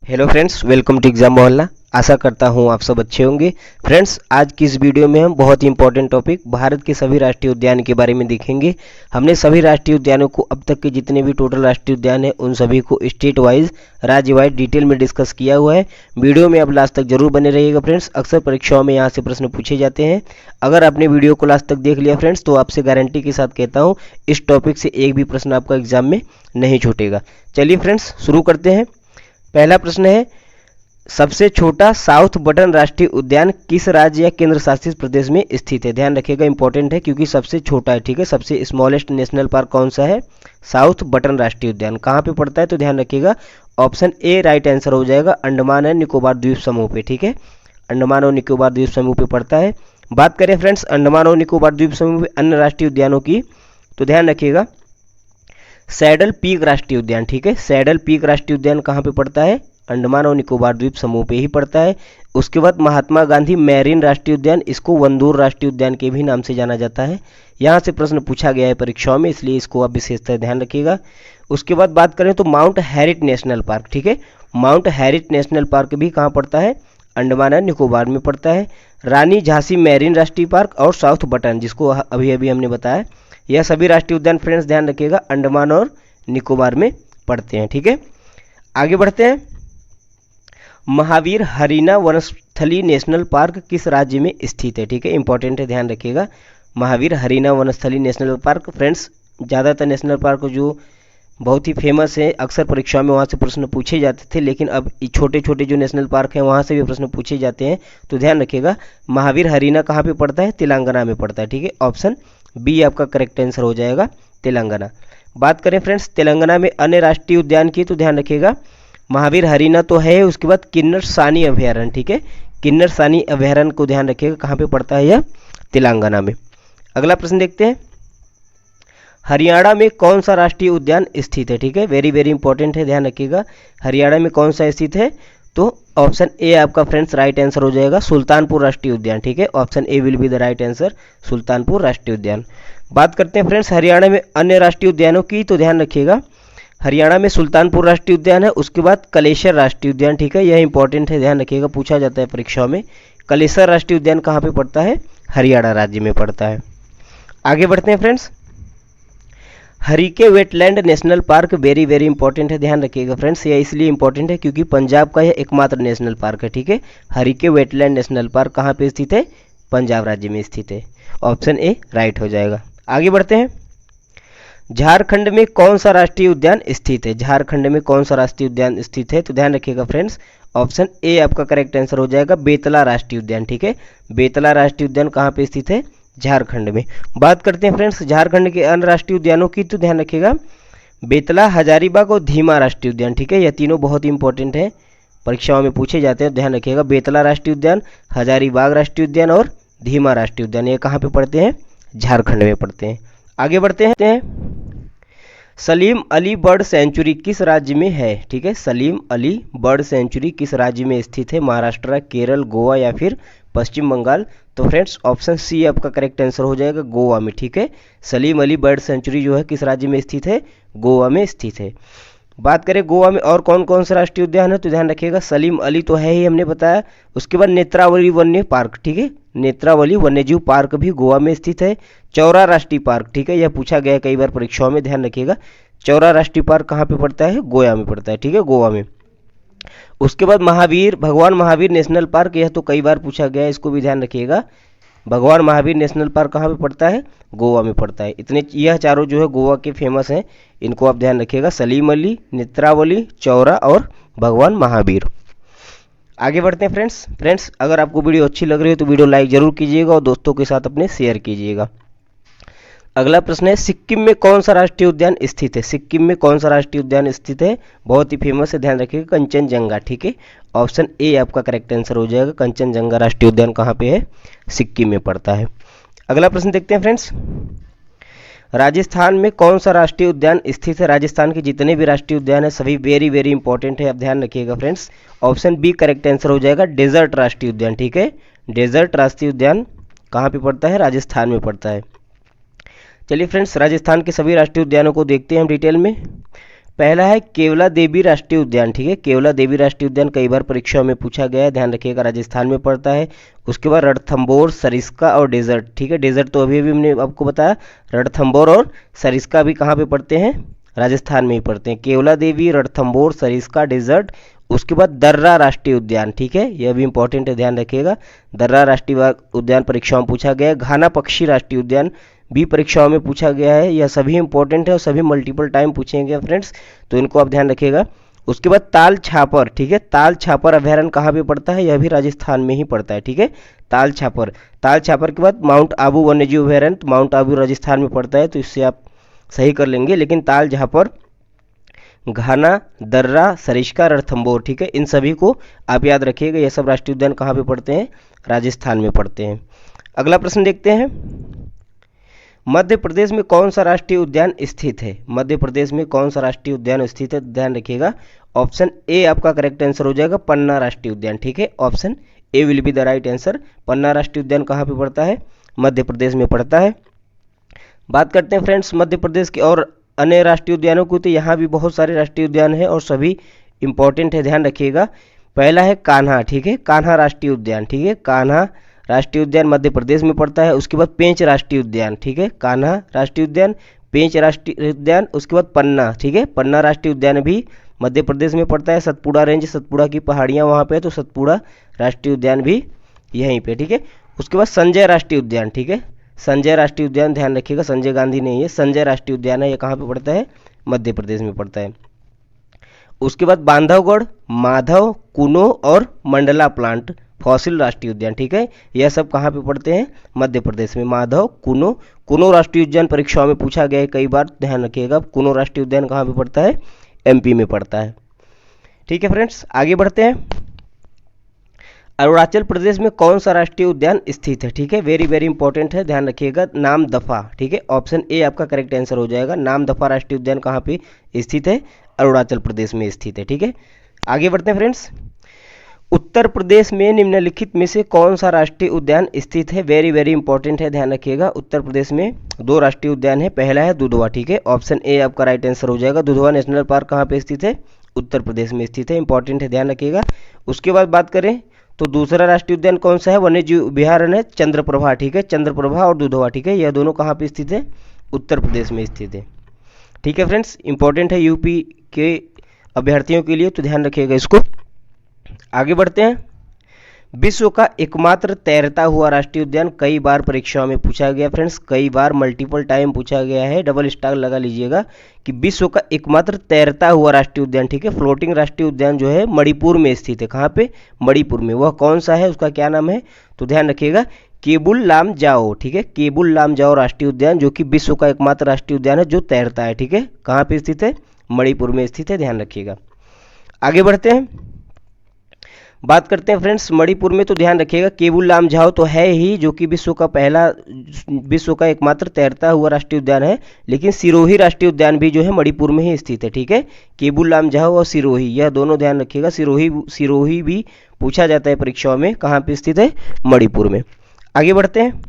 Hello friends, welcome to exam Mohalla. आशा करता हूँ आप सब अच्छे होंगे। फ्रेंड्स, आज की इस वीडियो में हम बहुत ही इंपॉर्टेंट टॉपिक भारत के सभी राष्ट्रीय उद्यान के बारे में देखेंगे। हमने सभी राष्ट्रीय उद्यानों को, अब तक के जितने भी टोटल राष्ट्रीय उद्यान हैं, उन सभी को स्टेट वाइज, राज्य वाइज डिटेल में डिस्कस किया हुआ है। वीडियो में आप लास्ट तक जरूर बने रहिएगा फ्रेंड्स। अक्सर परीक्षाओं में यहाँ से प्रश्न पूछे जाते हैं। अगर आपने वीडियो को लास्ट तक देख लिया फ्रेंड्स, तो आपसे गारंटी के साथ कहता हूँ इस टॉपिक से एक भी प्रश्न आपका एग्जाम में नहीं छूटेगा। चलिए फ्रेंड्स, शुरू करते हैं। पहला प्रश्न है, सबसे छोटा साउथ बटन राष्ट्रीय उद्यान किस राज्य या केंद्र शासित प्रदेश में स्थित है? ध्यान रखिएगा, इंपॉर्टेंट है क्योंकि सबसे छोटा है। ठीक है, सबसे स्मॉलेस्ट नेशनल पार्क कौन सा है? साउथ बटन राष्ट्रीय उद्यान। कहाँ पे पड़ता है? तो ध्यान रखिएगा, ऑप्शन ए राइट आंसर हो जाएगा, अंडमान एंड निकोबार द्वीप समूह पे। ठीक है, अंडमान और निकोबार द्वीप समूह पे पड़ता है। बात करें फ्रेंड्स अंडमान और निकोबार द्वीप समूह पे अन्य राष्ट्रीय उद्यानों की, तो ध्यान रखिएगा सैडल पीक राष्ट्रीय उद्यान। ठीक है, सैडल पीक राष्ट्रीय उद्यान कहाँ पे पड़ता है? अंडमान और निकोबार द्वीप समूह पे ही पड़ता है। उसके बाद महात्मा गांधी मैरीन राष्ट्रीय उद्यान, इसको वंदूर राष्ट्रीय उद्यान के भी नाम से जाना जाता है। यहाँ से प्रश्न पूछा गया है परीक्षाओं में, इसलिए इसको आप विशेषतः ध्यान रखिएगा। उसके बाद बात करें तो माउंट हैरिट नेशनल पार्क। ठीक है, माउंट हैरिट नेशनल पार्क भी कहाँ पड़ता है? अंडमान और निकोबार में पड़ता है। रानी झांसी मैरीन राष्ट्रीय पार्क और साउथ बटन, जिसको अभी अभी हमने बताया, यह सभी राष्ट्रीय उद्यान फ्रेंड्स ध्यान रखिएगा अंडमान और निकोबार में पड़ते हैं। ठीक है, आगे बढ़ते हैं। महावीर हरीना वनस्थली नेशनल पार्क किस राज्य में स्थित है? ठीक है, इंपॉर्टेंट है, ध्यान रखिएगा। Mahavir Harina Vanasthali national park friends, ज़्यादातर नेशनल पार्क जो बहुत ही फेमस है, अक्सर परीक्षाओं में वहाँ से प्रश्न पूछे जाते थे, लेकिन अब छोटे छोटे जो नेशनल पार्क हैं वहाँ से भी प्रश्न पूछे जाते हैं। तो ध्यान रखिएगा, महावीर हरीना कहाँ पे पड़ता है? तेलंगाना में पड़ता है। ठीक है, ऑप्शन बी आपका करेक्ट आंसर हो जाएगा, तेलंगाना। बात करें फ्रेंड्स तेलंगाना में अन्य राष्ट्रीय उद्यान की, तो ध्यान रखिएगा महावीर हरीना तो है, उसके बाद किन्नर सानी अभयारण्य। ठीक है, किन्नर सानी अभयारण्य को ध्यान रखिएगा कहाँ पे पड़ता है? यह तेलंगाना में। अगला प्रश्न देखते हैं, हरियाणा में कौन सा राष्ट्रीय उद्यान स्थित है? ठीक है, वेरी वेरी इंपॉर्टेंट है, ध्यान रखिएगा हरियाणा में कौन सा स्थित है? तो ऑप्शन ए आपका फ्रेंड्स राइट आंसर हो जाएगा, सुल्तानपुर राष्ट्रीय उद्यान। ठीक है, option A will be the right answer, Sultanpur राष्ट्रीय उद्यान। बात करते हैं फ्रेंड्स हरियाणा में अन्य राष्ट्रीय उद्यानों की, तो ध्यान रखिएगा हरियाणा में सुल्तानपुर राष्ट्रीय उद्यान है, उसके बाद कलेसर राष्ट्रीय उद्यान। ठीक है, यह इंपॉर्टेंट है, ध्यान रखिएगा, पूछा जाता है परीक्षाओं में। कलेसर राष्ट्रीय उद्यान कहाँ पे पड़ता है? हरियाणा राज्य में पड़ता है। आगे बढ़ते हैं friends, Harike wetland national park very very important है, ध्यान रखिएगा फ्रेंड्स। यह इसलिए इंपॉर्टेंट है क्योंकि पंजाब का यह एकमात्र नेशनल पार्क है। ठीक है, हरिके वेटलैंड नेशनल पार्क कहाँ पे स्थित है? पंजाब राज्य में स्थित है, ऑप्शन ए राइट हो जाएगा। आगे बढ़ते हैं, झारखंड में कौन सा राष्ट्रीय उद्यान स्थित है? झारखंड में कौन सा राष्ट्रीय उद्यान स्थित है? तो ध्यान रखिएगा फ्रेंड्स, ऑप्शन ए आपका करेक्ट आंसर हो जाएगा, बेतला राष्ट्रीय उद्यान। ठीक है, बेतला राष्ट्रीय उद्यान कहाँ पे स्थित है? झारखंड में। बात करते हैं फ्रेंड्स झारखंड के अन्य राष्ट्रीय उद्यानों की, तो ध्यान रखिएगा बेतला, हजारीबाग और धीमा राष्ट्रीय उद्यान। ठीक है, यह तीनों बहुत इंपॉर्टेंट है, परीक्षाओं में पूछे जाते हैं। ध्यान रखिएगा बेतला राष्ट्रीय उद्यान, हजारीबाग राष्ट्रीय उद्यान और धीमा राष्ट्रीय उद्यान, ये कहाँ पे पड़ते हैं? झारखंड में पड़ते हैं। आगे बढ़ते हैं, सलीम अली बर्ड सेंचुरी किस राज्य में है? ठीक है, सलीम अली बर्ड सेंचुरी किस राज्य में स्थित है? महाराष्ट्र, केरल, गोवा या फिर पश्चिम बंगाल? तो फ्रेंड्स ऑप्शन सी आपका करेक्ट आंसर हो जाएगा, गोवा में। ठीक है, सलीम अली बर्ड सेंचुरी जो है किस राज्य में स्थित है? गोवा में स्थित है। बात करें गोवा में और कौन कौन से राष्ट्रीय उद्यान है, तो ध्यान रखिएगा सलीम अली तो है ही, हमने बताया। उसके बाद नेत्रावली वन्य पार्क। ठीक है, नेत्रावली वन्यजीव पार्क भी गोवा में स्थित है। चौरा राष्ट्रीय पार्क, ठीक है, यह पूछा गया कई बार परीक्षाओं में, ध्यान रखिएगा चौरा राष्ट्रीय पार्क कहाँ पे पड़ता है? गोवा में पड़ता है। ठीक है, गोवा में। उसके बाद भगवान महावीर नेशनल पार्क, यह तो कई बार पूछा गया है, इसको भी ध्यान रखिएगा, भगवान महावीर नेशनल पार्क कहाँ पे पड़ता है? गोवा में पड़ता है। इतने यह चारों जो है गोवा के फेमस हैं, इनको आप ध्यान रखिएगा, सलीम अली, नेत्रावली, चौरा और भगवान महावीर। आगे बढ़ते हैं फ्रेंड्स अगर आपको वीडियो अच्छी लग रही हो तो वीडियो लाइक जरूर कीजिएगा और दोस्तों के साथ अपने शेयर कीजिएगा। अगला प्रश्न है, सिक्किम में कौन सा राष्ट्रीय उद्यान स्थित है? सिक्किम में कौन सा राष्ट्रीय उद्यान स्थित है? बहुत ही फेमस है, ध्यान रखिएगा कंचनजंगा। ठीक है, ऑप्शन ए आपका करेक्ट आंसर हो जाएगा, कंचनजंगा राष्ट्रीय उद्यान कहाँ पे है? सिक्किम में पड़ता है। अगला प्रश्न देखते हैं फ्रेंड्स, राजस्थान में कौन सा राष्ट्रीय उद्यान स्थित है? राजस्थान के जितने भी राष्ट्रीय उद्यान है सभी वेरी वेरी इंपॉर्टेंट है, आप ध्यान रखिएगा friends, option B correct answer हो जाएगा, डेजर्ट राष्ट्रीय उद्यान। ठीक है, डेजर्ट राष्ट्रीय उद्यान कहाँ पे पड़ता है? राजस्थान में पड़ता है। चलिए फ्रेंड्स राजस्थान के सभी राष्ट्रीय उद्यानों को देखते हैं हम डिटेल में। पहला है केवला देवी राष्ट्रीय उद्यान, ठीक है। केवला देवी राष्ट्रीय उद्यान कई बार परीक्षाओं में पूछा गया है, ध्यान रखिएगा, राजस्थान में पड़ता है। उसके बाद रणथंभौर, सरिस्का और डेजर्ट, ठीक है। डेजर्ट तो अभी अभी हमने आपको बताया, रणथंभौर और सरिस्का भी कहाँ पे पड़ते हैं, राजस्थान में ही पड़ते हैं। केवला देवी, रणथंभौर, सरिस्का, डेजर्ट। उसके बाद दर्रा राष्ट्रीय उद्यान, ठीक है, यह भी इंपॉर्टेंट है, ध्यान रखिएगा। दर्रा राष्ट्रीय उद्यान परीक्षाओं में पूछा गया है। घाना पक्षी राष्ट्रीय उद्यान भी परीक्षाओं में पूछा गया है। यह सभी इंपॉर्टेंट है और सभी मल्टीपल टाइम पूछेंगे फ्रेंड्स, तो इनको आप ध्यान रखिएगा। उसके बाद ताल छापर, ठीक है, ताल छापर अभ्यारण्य कहाँ पे पड़ता है, यह भी राजस्थान में ही पड़ता है, ठीक है। ताल छापर, ताल छापर के बाद माउंट आबू वन्यजीव अभ्यारण्य, तो माउंट आबू राजस्थान में पड़ता है, तो इससे आप सही कर लेंगे। लेकिन ताल छापर, घाना, दर्रा, सरिस्का, रणथंभौर, ठीक है, इन सभी को आप याद रखिएगा। ये सब राष्ट्रीय उद्यान कहाँ पे पड़ते हैं, राजस्थान में पड़ते हैं। अगला प्रश्न देखते हैं, मध्य प्रदेश में कौन सा राष्ट्रीय उद्यान स्थित है। मध्य प्रदेश में कौन सा राष्ट्रीय उद्यान स्थित है, ध्यान रखिएगा। ऑप्शन ए आपका करेक्ट आंसर हो जाएगा, पन्ना राष्ट्रीय उद्यान, ठीक है। Option A will be the right answer. Panna राष्ट्रीय उद्यान कहाँ पे पड़ता है, मध्य प्रदेश में पड़ता है। बात करते हैं फ्रेंड्स मध्य प्रदेश के और अन्य राष्ट्रीय उद्यानों को, तो यहाँ भी बहुत सारे राष्ट्रीय उद्यान हैं और सभी इंपॉर्टेंट है, ध्यान रखिएगा। पहला है कान्हा, ठीक है, कान्हा राष्ट्रीय उद्यान, ठीक है, कान्हा राष्ट्रीय उद्यान मध्य प्रदेश में पड़ता है। उसके बाद पेंच राष्ट्रीय उद्यान, ठीक है, कान्हा राष्ट्रीय उद्यान, पेंच राष्ट्रीय उद्यान। उसके बाद पन्ना, ठीक है, पन्ना राष्ट्रीय उद्यान भी मध्य प्रदेश में पड़ता है। सतपुड़ा रेंज, सतपुड़ा की पहाड़ियाँ वहाँ पे है, तो सतपुड़ा राष्ट्रीय उद्यान भी यहीं पे, ठीक है। उसके बाद संजय राष्ट्रीय उद्यान, ठीक है, संजय राष्ट्रीय उद्यान, ध्यान रखिएगा, संजय गांधी नहीं है, संजय राष्ट्रीय उद्यान है, ये कहाँ पे पड़ता है, मध्य प्रदेश में पड़ता है। उसके बाद बांधवगढ़, माधव, कुनो और मंडला प्लांट फॉसिल राष्ट्रीय उद्यान, ठीक है, यह सब कहाँ पे पड़ते हैं, मध्य प्रदेश में। माधव, कुनो, कुनो राष्ट्रीय उद्यान परीक्षाओं में पूछा गया है कई बार, ध्यान रखिएगा। कुनो राष्ट्रीय उद्यान कहाँ पे पड़ता है, एमपी में पड़ता है, ठीक है फ्रेंड्स। आगे बढ़ते हैं, अरुणाचल प्रदेश में कौन सा राष्ट्रीय उद्यान स्थित है, ठीक है, वेरी वेरी इंपॉर्टेंट है, ध्यान रखिएगा। नामदफा, ठीक है, ऑप्शन ए आपका करेक्ट आंसर हो जाएगा। नामदफा राष्ट्रीय उद्यान कहाँ पे स्थित है, अरुणाचल प्रदेश में स्थित है, ठीक है। आगे बढ़ते हैं फ्रेंड्स, उत्तर प्रदेश में निम्नलिखित में से कौन सा राष्ट्रीय उद्यान स्थित है, वेरी वेरी इंपॉर्टेंट है, ध्यान रखिएगा। उत्तर प्रदेश में दो राष्ट्रीय उद्यान है, पहला है दुधवा, ठीक है, ऑप्शन ए आपका राइट आंसर हो जाएगा। दुधवा नेशनल पार्क कहाँ पे स्थित है, उत्तर प्रदेश में स्थित है, इंपॉर्टेंट है, ध्यान रखिएगा। उसके बाद बात करें तो दूसरा राष्ट्रीय उद्यान कौन सा है, वन्यजीव अभ्यारण्य है चंद्रप्रभा, ठीक है, चंद्रप्रभा और दुधवा, ठीक है, यह दोनों कहाँ पे स्थित है, उत्तर प्रदेश में स्थित है, ठीक है फ्रेंड्स। इंपॉर्टेंट है यूपी के अभ्यर्थियों के लिए, तो ध्यान रखिएगा इसको। आगे बढ़ते हैं, विश्व का एकमात्र तैरता हुआ राष्ट्रीय उद्यान कई बार परीक्षाओं में पूछा गया फ्रेंड्स, कई बार मल्टीपल टाइम पूछा गया है, डबल स्टार लगा लीजिएगा कि विश्व का एकमात्र तैरता हुआ राष्ट्रीय उद्यान, ठीक है, फ्लोटिंग राष्ट्रीय उद्यान जो है मणिपुर में स्थित है। कहाँ पे, मणिपुर में, वह कौन सा है, उसका क्या नाम है, तो ध्यान रखिएगा, केबुल लामजाओ, ठीक है, केबुल लामजाओ राष्ट्रीय उद्यान, जो कि विश्व का एकमात्र राष्ट्रीय उद्यान है जो तैरता है, ठीक है, कहाँ पे स्थित है, मणिपुर में स्थित है, ध्यान रखिएगा। आगे बढ़ते हैं, बात करते हैं फ्रेंड्स मणिपुर में, तो ध्यान रखिएगा केबुल लामजाओ तो है ही, जो कि विश्व का एकमात्र तैरता हुआ राष्ट्रीय उद्यान है। लेकिन सिरोही राष्ट्रीय उद्यान भी जो है मणिपुर में ही स्थित है, ठीक है, केबुल लामजाओ और सिरोही, यह दोनों ध्यान रखिएगा। सिरोही भी पूछा जाता है परीक्षाओं में, कहाँ पे स्थित है, मणिपुर में। आगे बढ़ते हैं,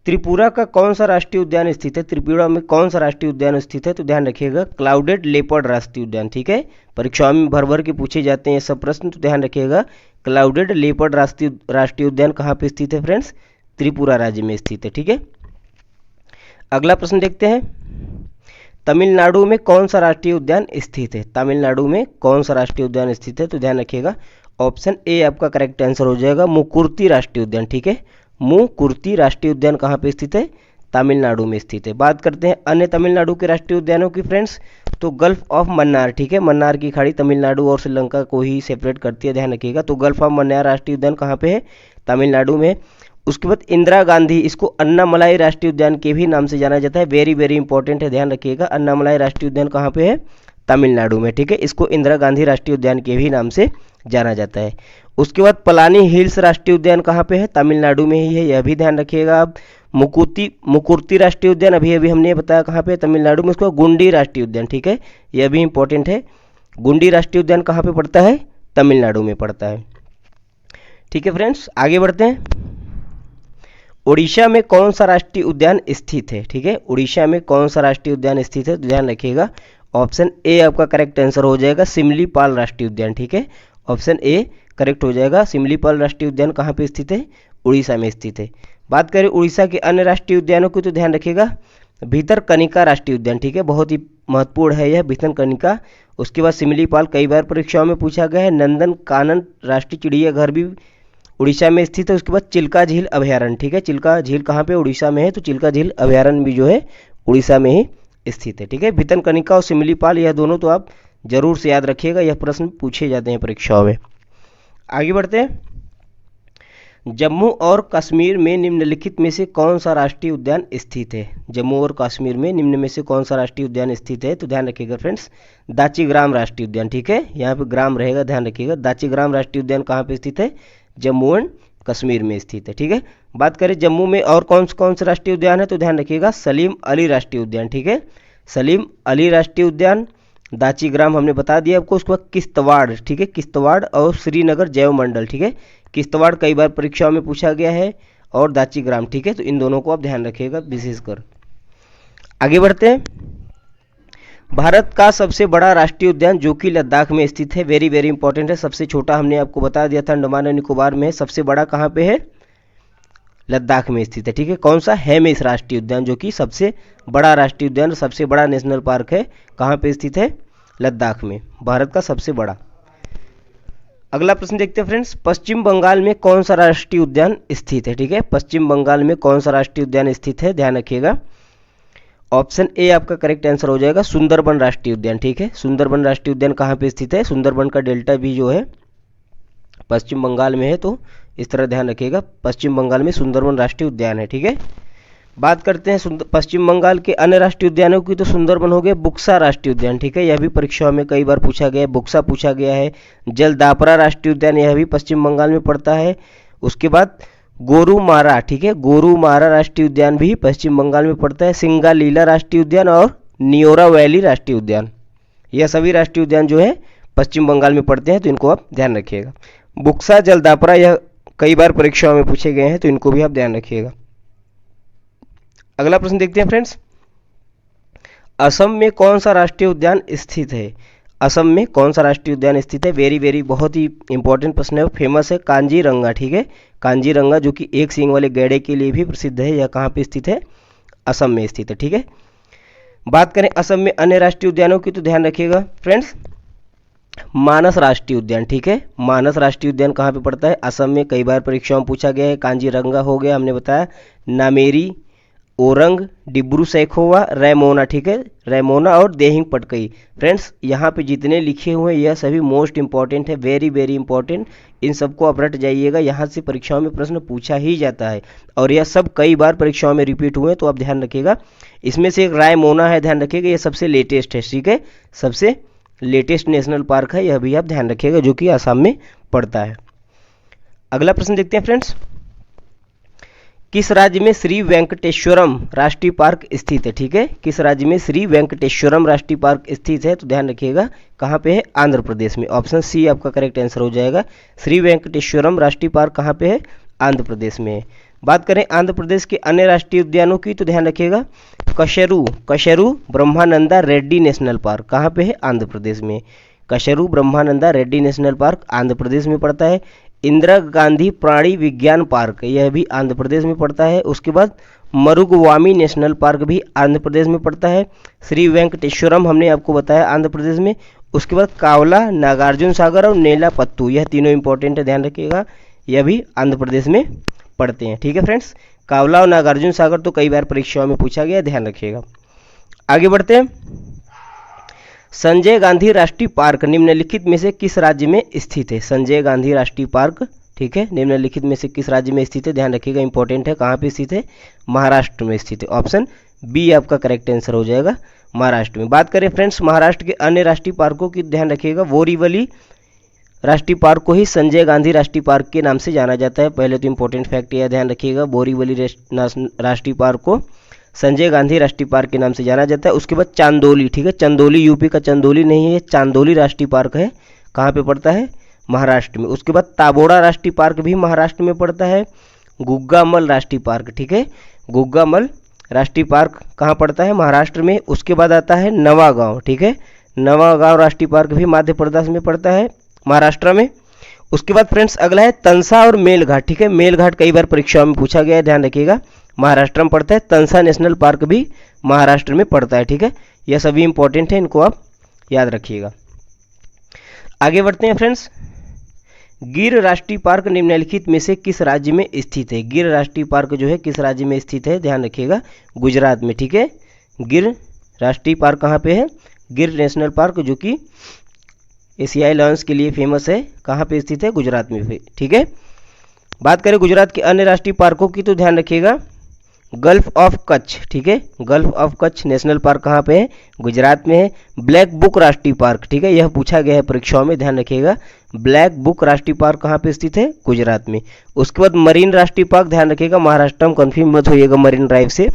त्रिपुरा का कौन सा राष्ट्रीय उद्यान स्थित है, त्रिपुरा में कौन सा राष्ट्रीय उद्यान स्थित है, तो ध्यान रखिएगा क्लाउडेड लेपर्ड राष्ट्रीय उद्यान, ठीक है, परीक्षाओं में भर भर के पूछे जाते हैं ये सब प्रश्न, तो ध्यान रखिएगा क्लाउडेड लेपर्ड राष्ट्रीय उद्यान कहाँ पे स्थित है फ्रेंड्स, त्रिपुरा राज्य में स्थित है, ठीक है। अगला प्रश्न देखते हैं, तमिलनाडु में कौन सा राष्ट्रीय उद्यान स्थित है, तमिलनाडु में कौन सा राष्ट्रीय उद्यान स्थित है, तो ध्यान रखिएगा ऑप्शन ए आपका करेक्ट आंसर हो जाएगा, मुकुर्ती राष्ट्रीय उद्यान, ठीक है, मुकुर्ती राष्ट्रीय उद्यान कहाँ पे स्थित है, तमिलनाडु में स्थित है। बात करते हैं अन्य तमिलनाडु के राष्ट्रीय उद्यानों की फ्रेंड्स, तो गल्फ ऑफ मन्नार, ठीक है, मन्नार की खाड़ी तमिलनाडु और श्रीलंका को ही सेपरेट करती है, ध्यान रखिएगा। तो गल्फ ऑफ मन्नार राष्ट्रीय उद्यान कहाँ पे है, तमिलनाडु में। उसके बाद इंदिरा गांधी, इसको अन्नामलाई राष्ट्रीय उद्यान के भी नाम से जाना जाता है, वेरी वेरी इंपॉर्टेंट है, ध्यान रखिएगा। अन्नामलाई राष्ट्रीय उद्यान कहाँ पे है, तमिलनाडु में, ठीक है, इसको इंदिरा गांधी राष्ट्रीय उद्यान के भी नाम से जाना जाता है। उसके बाद पलानी हिल्स राष्ट्रीय उद्यान कहाँ पे है, तमिलनाडु में ही है, यह भी ध्यान रखिएगा आप। मुकुर्ती राष्ट्रीय उद्यान अभी अभी हमने बताया कहाँ पे, तमिलनाडु में। उसको गुंडी राष्ट्रीय उद्यान, ठीक है, यह भी इंपॉर्टेंट है, गुंडी राष्ट्रीय उद्यान कहाँ पे पड़ता है, तमिलनाडु में पड़ता है, ठीक है फ्रेंड्स। आगे बढ़ते हैं, उड़ीसा में कौन सा राष्ट्रीय उद्यान स्थित है, ठीक है, उड़ीसा में कौन सा राष्ट्रीय उद्यान स्थित है, तो ध्यान रखिएगा ऑप्शन ए आपका करेक्ट आंसर हो जाएगा सिमलीपाल राष्ट्रीय उद्यान। ठीक है, ऑप्शन ए करेक्ट हो जाएगा। सिमलीपाल राष्ट्रीय उद्यान कहाँ पे स्थित है? उड़ीसा में स्थित है। बात करें उड़ीसा के अन्य राष्ट्रीय उद्यानों की तो ध्यान रखिएगा भितरकनिका राष्ट्रीय उद्यान। ठीक है, बहुत ही महत्वपूर्ण है यह भितरकनिका। उसके बाद सिमलीपाल कई बार परीक्षाओं में पूछा गया है। नंदन कानन राष्ट्रीय चिड़ियाघर भी उड़ीसा में स्थित है। उसके बाद चिल्का झील अभयारण्य। ठीक है, चिल्का झील कहाँ पे? उड़ीसा में है। तो चिल्का झील अभयारण्य भी जो है उड़ीसा में ही स्थित है। ठीक है, भितरकनिका और सिमलीपाल यह दोनों तो आप जरूर से याद रखिएगा, यह प्रश्न पूछे जाते हैं परीक्षाओं में। आगे बढ़ते हैं। जम्मू और कश्मीर में निम्नलिखित में से कौन सा राष्ट्रीय उद्यान स्थित है? जम्मू और कश्मीर में निम्न में से कौन सा राष्ट्रीय उद्यान स्थित है? तो ध्यान रखिएगा फ्रेंड्स, दाचीग्राम राष्ट्रीय उद्यान। ठीक है, यहाँ पे ग्राम रहेगा, ध्यान रखिएगा। दाचीग्राम राष्ट्रीय उद्यान कहाँ पे स्थित है? जम्मू एंड कश्मीर में स्थित है। ठीक है, बात करें जम्मू में और कौन से राष्ट्रीय उद्यान है तो ध्यान रखिएगा सलीम अली राष्ट्रीय उद्यान। ठीक है, सलीम अली राष्ट्रीय उद्यान, दाचीग्राम हमने बता दिया आपको। उसके बाद किश्तवाड़। ठीक है, किश्तवाड़ और श्रीनगर जैव मंडल। ठीक है, किश्तवाड़ कई बार परीक्षाओं में पूछा गया है और दाचीग्राम। ठीक है, तो इन दोनों को आप ध्यान रखिएगा विशेषकर। आगे बढ़ते हैं। भारत का सबसे बड़ा राष्ट्रीय उद्यान जो कि लद्दाख में स्थित है, वेरी वेरी इंपॉर्टेंट है। सबसे छोटा हमने आपको बता दिया था अंडमान और निकोबार में है, सबसे बड़ा कहाँ पे है? लद्दाख में स्थित है। ठीक है, कौन सा? हेमिस राष्ट्रीय उद्यान, जो कि सबसे बड़ा राष्ट्रीय उद्यान, सबसे बड़ा नेशनल पार्क है। कहाँ पे स्थित है? लद्दाख में, भारत का सबसे बड़ा। अगला प्रश्न देखते हैं फ्रेंड्स, पश्चिम बंगाल में कौन सा राष्ट्रीय उद्यान स्थित है? ठीक है, पश्चिम बंगाल में कौन सा राष्ट्रीय उद्यान स्थित है? ध्यान रखिएगा, ऑप्शन ए आपका करेक्ट आंसर हो जाएगा सुंदरबन राष्ट्रीय उद्यान। ठीक है, सुंदरबन राष्ट्रीय उद्यान कहाँ पे स्थित है? सुंदरबन का डेल्टा भी जो है पश्चिम बंगाल में है, तो इस तरह ध्यान रखिएगा, पश्चिम बंगाल में सुंदरबन राष्ट्रीय उद्यान है। ठीक है, बात करते हैं पश्चिम बंगाल के अन्य राष्ट्रीय उद्यानों की। तो सुंदरबन हो गया, बुक्सा राष्ट्रीय उद्यान। ठीक है, यह भी परीक्षाओं में कई बार पूछा गया है, बुक्सा पूछा गया है। जलदापरा राष्ट्रीय उद्यान, यह भी पश्चिम बंगाल में पड़ता है। उसके बाद गोरुमारा। ठीक है, गोरुमारा राष्ट्रीय उद्यान भी पश्चिम बंगाल में पड़ता है। सिंगालीला राष्ट्रीय उद्यान और नियोरा वैली राष्ट्रीय उद्यान, यह सभी राष्ट्रीय उद्यान जो है पश्चिम बंगाल में पड़ते हैं, तो इनको आप ध्यान रखिएगा। बुक्सा, जलदापरा यह कई बार परीक्षाओं में पूछे गए हैं, तो इनको भी आप ध्यान रखिएगा। अगला प्रश्न देखते हैं फ्रेंड्स, असम में कौन सा राष्ट्रीय उद्यान स्थित है? असम में कौन सा राष्ट्रीय उद्यान स्थित है? वेरी वेरी बहुत ही इंपॉर्टेंट प्रश्न है, फेमस है, कांजीरंगा। ठीक है, कांजीरंगा जो कि एक सींग वाले गैंडे के लिए भी प्रसिद्ध है, यह कहाँ पे स्थित है? असम में स्थित है। ठीक है, बात करें असम में अन्य राष्ट्रीय उद्यानों की, तो ध्यान रखिएगा फ्रेंड्स, मानस राष्ट्रीय उद्यान। ठीक है, मानस राष्ट्रीय उद्यान कहाँ पे पड़ता है? असम में, कई बार परीक्षाओं में पूछा गया है। कांजीरंगा हो गया, हमने बताया, नामेरी, ओरंग, डिब्रू सैखोवा, रैमोना। ठीक है, रैमोना और देहिंग पटकई। फ्रेंड्स यहाँ पे जितने लिखे हुए हैं यह सभी मोस्ट इंपॉर्टेंट है, वेरी वेरी इंपॉर्टेंट। इन सबको आप रट जाइएगा, यहाँ से परीक्षाओं में प्रश्न पूछा ही जाता है और यह सब कई बार परीक्षाओं में रिपीट हुए हैं, तो आप ध्यान रखिएगा। इसमें से एक रायमोना है, ध्यान रखिएगा, यह सबसे लेटेस्ट है। ठीक है, सबसे लेटेस्ट नेशनल पार्क है, यह भी आप ध्यान रखिएगा, जो कि आसाम में पड़ता है। अगला प्रश्न देखते हैं फ्रेंड्स, किस राज्य में श्री वेंकटेश्वरम राष्ट्रीय पार्क स्थित है? ठीक है, किस राज्य में श्री वेंकटेश्वरम राष्ट्रीय पार्क स्थित है? तो ध्यान रखिएगा, कहाँ पे है? आंध्र प्रदेश में। ऑप्शन सी आपका करेक्ट आंसर हो जाएगा, श्री वेंकटेश्वरम राष्ट्रीय पार्क कहाँ पे है? आंध्र प्रदेश में है। बात करें आंध्र प्रदेश के अन्य राष्ट्रीय उद्यानों की, तो ध्यान रखिएगा, कशेरू ब्रह्मानंदा रेड्डी नेशनल पार्क कहाँ पे है? आंध्र प्रदेश में। कशेरू ब्रह्मानंदा रेड्डी नेशनल पार्क आंध्र प्रदेश में पड़ता है। इंदिरा गांधी प्राणी विज्ञान पार्क, यह भी आंध्र प्रदेश में पड़ता है। उसके बाद मरुगवामी नेशनल पार्क भी आंध्र प्रदेश में पड़ता है। श्री वेंकटेश्वरम हमने आपको बताया आंध्र प्रदेश में। उसके बाद कावला, नागार्जुन सागर और नेलापत्तू, यह तीनों इंपॉर्टेंट है, ध्यान रखिएगा, यह भी आंध्र प्रदेश में पढ़ते हैं। ठीक है फ्रेंड्स, कावला और नागार्जुन सागर तो कई बार परीक्षाओं में पूछा गया, ध्यान रखिएगा। आगे बढ़ते हैं, संजय गांधी राष्ट्रीय पार्क निम्नलिखित में से किस राज्य में स्थित है? संजय गांधी राष्ट्रीय पार्क, ठीक है, निम्नलिखित में से किस राज्य में स्थित है? ध्यान रखिएगा, इंपॉर्टेंट है, कहाँ पे स्थित है? महाराष्ट्र में स्थित है। ऑप्शन बी आपका करेक्ट आंसर हो जाएगा, महाराष्ट्र में। बात करें फ्रेंड्स महाराष्ट्र के अन्य राष्ट्रीय पार्कों की, ध्यान रखिएगा, बोरीवली राष्ट्रीय पार्क को ही संजय गांधी राष्ट्रीय पार्क के नाम से जाना जाता है। पहले तो इंपॉर्टेंट फैक्ट यह ध्यान रखिएगा, बोरीवली राष्ट्रीय पार्क को संजय गांधी राष्ट्रीय पार्क के नाम से जाना जाता है। उसके बाद चांदोली, ठीक है, चंदौली यूपी का चंदौली नहीं है, चांदोली राष्ट्रीय पार्क है, कहाँ पे पड़ता है? महाराष्ट्र में। उसके बाद ताबोड़ा राष्ट्रीय पार्क भी महाराष्ट्र में पड़ता है। गुग्गामल राष्ट्रीय पार्क, ठीक है, गुग्गामल राष्ट्रीय पार्क कहाँ पड़ता है? महाराष्ट्र में। उसके बाद आता है नवागांव, ठीक है, नवागांव राष्ट्रीय पार्क भी मध्य प्रदेश में पड़ता है, महाराष्ट्र में। उसके बाद फ्रेंड्स अगला है तंसा और मेलघाट, ठीक है, मेलघाट कई बार परीक्षाओं में पूछा गया है, ध्यान रखिएगा, महाराष्ट्र में पड़ता है। तंसा नेशनल पार्क भी महाराष्ट्र में पड़ता है, ठीक है, यह सभी इंपॉर्टेंट है, इनको आप याद रखिएगा। आगे बढ़ते हैं फ्रेंड्स। गिर राष्ट्रीय पार्क निम्नलिखित में से किस राज्य में स्थित है? गिर राष्ट्रीय पार्क जो है किस राज्य में स्थित है? ध्यान रखिएगा, गुजरात में, ठीक है। गिर राष्ट्रीय पार्क कहाँ पे है? गिर नेशनल पार्क जो कि एशियाई लॉयंस के लिए फेमस है, कहाँ पे स्थित है? गुजरात में भी, ठीक है। बात करें गुजरात के अन्य राष्ट्रीय पार्कों की तो ध्यान रखिएगा, गल्फ ऑफ कच्छ, ठीक है, gulf of Kutch national park कहाँ पे है? गुजरात में है। ब्लैक बुक राष्ट्रीय पार्क, ठीक है, यह पूछा गया है परीक्षाओं में, ध्यान रखिएगा, ब्लैक बुक राष्ट्रीय पार्क कहाँ पे स्थित है? गुजरात में। उसके बाद मरीन राष्ट्रीय पार्क, ध्यान रखिएगा, महाराष्ट्र में कन्फ्यूज मत होइएगा मरीन ड्राइव से,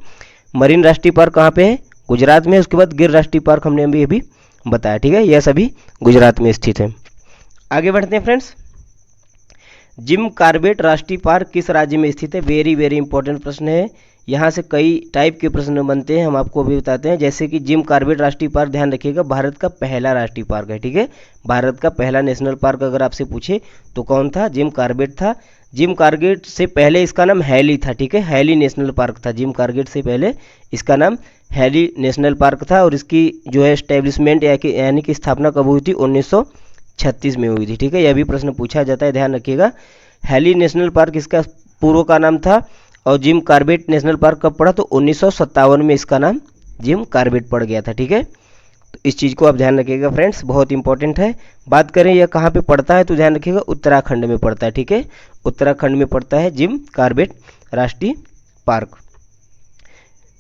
मरीन राष्ट्रीय पार्क कहाँ पे है? गुजरात में। उसके बाद गिर राष्ट्रीय पार्क हमने अभी बताया, ठीक है, यह सभी गुजरात में स्थित है। आगे बढ़ते हैं फ्रेंड्स। जिम कॉर्बेट राष्ट्रीय पार्क किस राज्य में स्थित है? वेरी वेरी इंपॉर्टेंट प्रश्न है, यहाँ से कई टाइप के प्रश्न बनते हैं, हम आपको अभी बताते हैं। जैसे कि जिम कॉर्बेट राष्ट्रीय पार्क, ध्यान रखिएगा, भारत का पहला राष्ट्रीय पार्क है, ठीक है, भारत का पहला नेशनल पार्क अगर आपसे पूछे तो कौन था? जिम कॉर्बेट था। जिम कॉर्बेट से पहले इसका नाम हैली था, ठीक है, हैली नेशनल पार्क था। जिम कॉर्बेट से पहले इसका नाम हैली नेशनल पार्क था, और इसकी जो है एस्टेब्लिशमेंट यानी कि स्थापना कब हुई थी? 1936 में हुई थी, ठीक है, यह भी प्रश्न पूछा जाता है, ध्यान रखिएगा। हैली नेशनल पार्क इसका पूर्व का नाम था, और जिम कॉर्बेट नेशनल पार्क कब पड़ा? तो 1957 में इसका नाम जिम कॉर्बेट पड़ गया था, ठीक है, तो इस चीज़ को आप ध्यान रखिएगा फ्रेंड्स, बहुत इंपॉर्टेंट है। बात करें यह कहाँ पे पड़ता है तो ध्यान रखिएगा, उत्तराखंड में पड़ता है, ठीक है, उत्तराखंड में पड़ता है जिम कॉर्बेट राष्ट्रीय पार्क।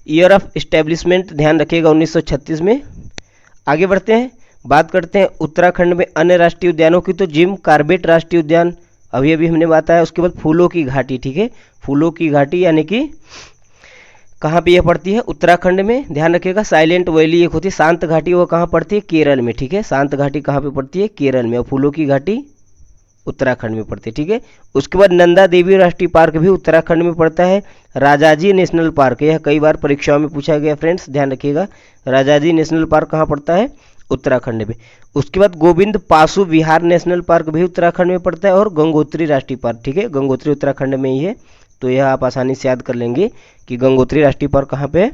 ईयर ऑफ एस्टेब्लिशमेंट ध्यान रखिएगा 1936 में। आगे बढ़ते हैं, बात करते हैं उत्तराखंड में अन्य राष्ट्रीय उद्यानों की, तो जिम कॉर्बेट राष्ट्रीय उद्यान अभी हमने बताया। उसके बाद फूलों की घाटी, ठीक है, फूलों की घाटी यानी कि कहाँ पे यह पड़ती है? उत्तराखंड में। ध्यान रखिएगा, साइलेंट वैली एक होती है, शांत घाटी, वो कहाँ पड़ती है? केरल में, ठीक है, शांत घाटी कहाँ पे पड़ती है? केरल में, और फूलों की घाटी उत्तराखंड में पड़ती है, ठीक है। उसके बाद नंदा देवी राष्ट्रीय पार्क भी उत्तराखंड में पड़ता है। राजाजी नेशनल पार्क, यह कई बार परीक्षाओं में पूछा गया फ्रेंड्स, ध्यान रखिएगा, राजाजी नेशनल पार्क कहाँ पड़ता है? उत्तराखंड में। उसके बाद गोविंद पाशु विहार नेशनल पार्क भी उत्तराखंड में पड़ता है, और गंगोत्री राष्ट्रीय पार्क, ठीक है, गंगोत्री उत्तराखंड में ही है, तो यह आप आसानी से याद कर लेंगे कि गंगोत्री राष्ट्रीय पार्क कहाँ पे है?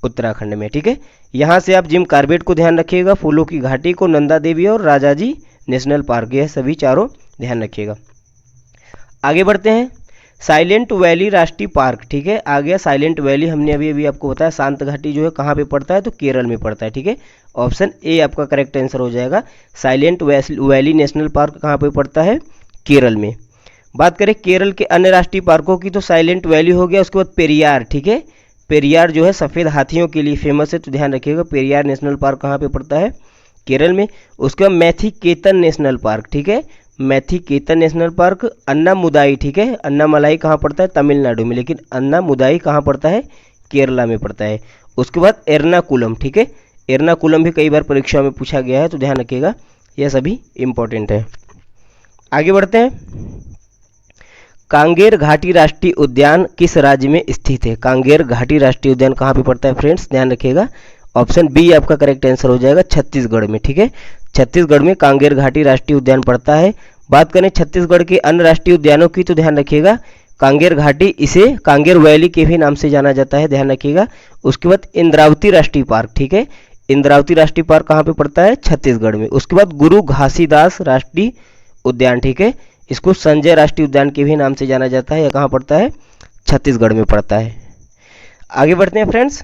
उत्तराखंड में, ठीक है। यहाँ से आप जिम कॉर्बेट को ध्यान रखिएगा, फूलों की घाटी को, नंदा देवी और राजाजी नेशनल पार्क, यह सभी चारों ध्यान रखिएगा। आगे बढ़ते हैं, साइलेंट वैली राष्ट्रीय पार्क, ठीक है, आ गया साइलेंट वैली, हमने अभी आपको बताया, शांत घाटी जो है कहाँ पे पड़ता है? तो केरल में पड़ता है, ठीक है, ऑप्शन ए आपका करेक्ट आंसर हो जाएगा। साइलेंट वैली नेशनल पार्क कहाँ पे पड़ता है? केरल में। बात करें केरल के अन्य राष्ट्रीय पार्कों की, तो साइलेंट वैली हो गया। उसके बाद पेरियार, ठीक है, पेरियार जो है सफ़ेद हाथियों के लिए फेमस है, तो ध्यान रखिएगा, पेरियार नेशनल पार्क कहाँ पे पड़ता है? केरल में। उसके बाद मैथीकेतन नेशनल पार्क, ठीक है, मैथीकेतन नेशनल पार्क। अन्नामुदाई, ठीक है, अन्नामलाई कहाँ पड़ता है? तमिलनाडु में, लेकिन अन्नामुदाई कहाँ पड़ता है? केरला में पड़ता है। उसके बाद एर्नाकुलम, ठीक है, एर्नाकुलम भी कई बार परीक्षा में पूछा गया है, तो ध्यान रखिएगा, यह सभी इंपॉर्टेंट है। आगे बढ़ते हैं, कांगेर घाटी राष्ट्रीय उद्यान किस राज्य में स्थित है? कांगेर घाटी राष्ट्रीय उद्यान कहाँ पे पड़ता है फ्रेंड्स? ध्यान रखिएगा, ऑप्शन बी आपका करेक्ट आंसर हो जाएगा, छत्तीसगढ़ में, ठीक है, छत्तीसगढ़ में कांगेर घाटी राष्ट्रीय उद्यान पड़ता है। बात करें छत्तीसगढ़ के अन्य राष्ट्रीय उद्यानों की, तो ध्यान रखिएगा, कांगेर घाटी, इसे कांगेर वैली के भी नाम से जाना जाता है, ध्यान रखिएगा। उसके बाद इंद्रावती राष्ट्रीय पार्क, ठीक है, इंद्रावती राष्ट्रीय पार्क कहाँ पे पड़ता है? छत्तीसगढ़ में। उसके बाद गुरु घासीदास राष्ट्रीय उद्यान, ठीक है, इसको संजय राष्ट्रीय उद्यान के भी नाम से जाना जाता है, यह कहाँ पड़ता है? छत्तीसगढ़ में पड़ता है। आगे बढ़ते हैं फ्रेंड्स,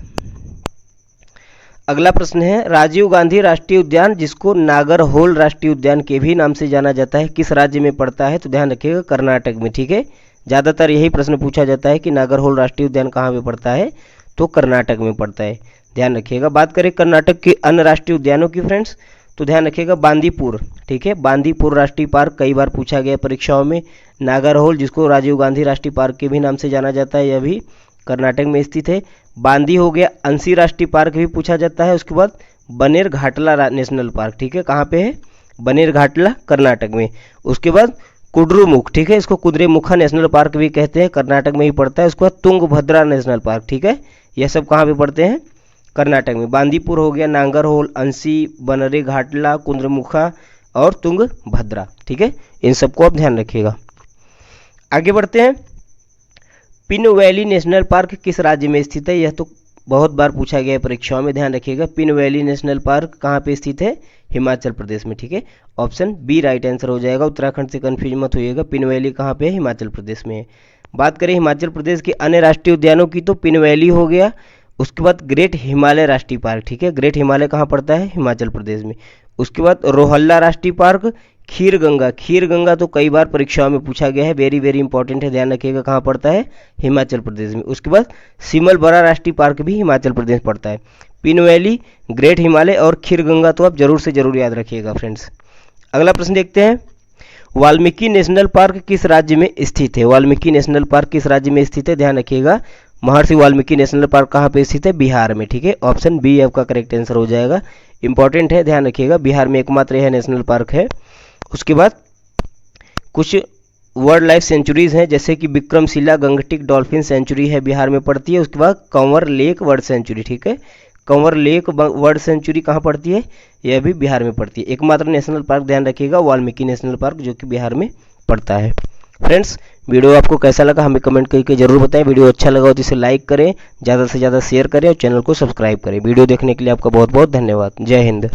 अगला प्रश्न है, राजीव गांधी राष्ट्रीय उद्यान जिसको नागरहोल राष्ट्रीय उद्यान के भी नाम से जाना जाता है, किस राज्य में पड़ता है? तो ध्यान रखिएगा, कर्नाटक में, ठीक है, ज़्यादातर यही प्रश्न पूछा जाता है कि नागरहोल राष्ट्रीय उद्यान कहाँ पे पड़ता है? तो कर्नाटक में पड़ता है, ध्यान रखिएगा। बात करें कर्नाटक के अन्य राष्ट्रीय उद्यानों की फ्रेंड्स, तो ध्यान रखिएगा, बांदीपुर, ठीक है, बांदीपुर राष्ट्रीय पार्क कई बार पूछा गया परीक्षाओं में। नागरहोल जिसको राजीव गांधी राष्ट्रीय पार्क के भी नाम से जाना जाता है, यह भी कर्नाटक में स्थित है। बांदी हो गया, अंसी राष्ट्रीय पार्क भी पूछा जाता है। उसके बाद बनेर घाटला नेशनल पार्क, ठीक है, कहाँ पे है? बनेर घाटला, कर्नाटक में। उसके बाद कुड्रुमुख, ठीक है, इसको कुद्रेमुखा नेशनल पार्क भी कहते हैं, कर्नाटक में ही पड़ता है। उसके बाद तुंगभद्रा नेशनल पार्क, ठीक है, यह सब कहाँ पे पड़ते हैं? कर्नाटक में। बांदीपुर हो गया, नांगरहोल, अंसी, बनरे घाटला, कुंद्रमुखा और तुंगभद्रा। ठीक है, इन सबको आप ध्यान रखिएगा। आगे बढ़ते हैं। पिन वैली नेशनल पार्क किस राज्य में स्थित है? यह तो बहुत बार पूछा गया है परीक्षाओं में, ध्यान रखिएगा। पिन वैली नेशनल पार्क कहाँ पे स्थित है? हिमाचल प्रदेश में। ठीक है, ऑप्शन बी राइट आंसर हो जाएगा। उत्तराखंड से कंफ्यूज मत होइएगा, पिन वैली कहाँ पे है? हिमाचल प्रदेश में है। बात करें हिमाचल प्रदेश के अन्य राष्ट्रीय उद्यानों की तो पिन वैली हो गया, उसके बाद ग्रेट हिमालय राष्ट्रीय पार्क। ठीक है, ग्रेट हिमालय कहाँ पड़ता है? हिमाचल प्रदेश में। उसके बाद रोहल्ला राष्ट्रीय पार्क, खीर गंगा। खीर गंगा तो कई बार परीक्षाओं में पूछा गया है, वेरी वेरी इंपॉर्टेंट है, ध्यान रखिएगा कहाँ पड़ता है? हिमाचल प्रदेश में। उसके बाद सिमलबरा राष्ट्रीय पार्क भी हिमाचल प्रदेश पड़ता है। पिन वैली, ग्रेट हिमालय और खीर गंगा तो आप जरूर से जरूर याद रखिएगा फ्रेंड्स। अगला प्रश्न देखते हैं। वाल्मीकि नेशनल पार्क किस राज्य में स्थित है? वाल्मीकि नेशनल पार्क किस राज्य में स्थित है? ध्यान रखिएगा, महर्षि वाल्मीकि नेशनल पार्क कहाँ पे स्थित है? बिहार में। ठीक है, ऑप्शन बी आपका करेक्ट आंसर हो जाएगा। इंपॉर्टेंट है, ध्यान रखिएगा, बिहार में एकमात्र यह नेशनल पार्क है। उसके बाद कुछ वर्ल्ड लाइफ सेंचुरीज हैं, जैसे कि विक्रमशिला गंगटिक डॉल्फिन सेंचुरी है, बिहार में पड़ती है। उसके बाद कंवर लेक वर्ल्ड सेंचुरी। ठीक है, कंवर लेक वर्ल्ड सेंचुरी कहाँ पड़ती है? यह भी बिहार में पड़ती है। एकमात्र नेशनल पार्क ध्यान रखिएगा वाल्मीकि नेशनल पार्क, जो कि बिहार में पड़ता है। फ्रेंड्स, वीडियो आपको कैसा लगा हमें कमेंट करके जरूर बताएं। वीडियो अच्छा लगा हो तो इसे लाइक करें, ज़्यादा से ज़्यादा शेयर करें और चैनल को सब्सक्राइब करें। वीडियो देखने के लिए आपका बहुत बहुत धन्यवाद। जय हिंद।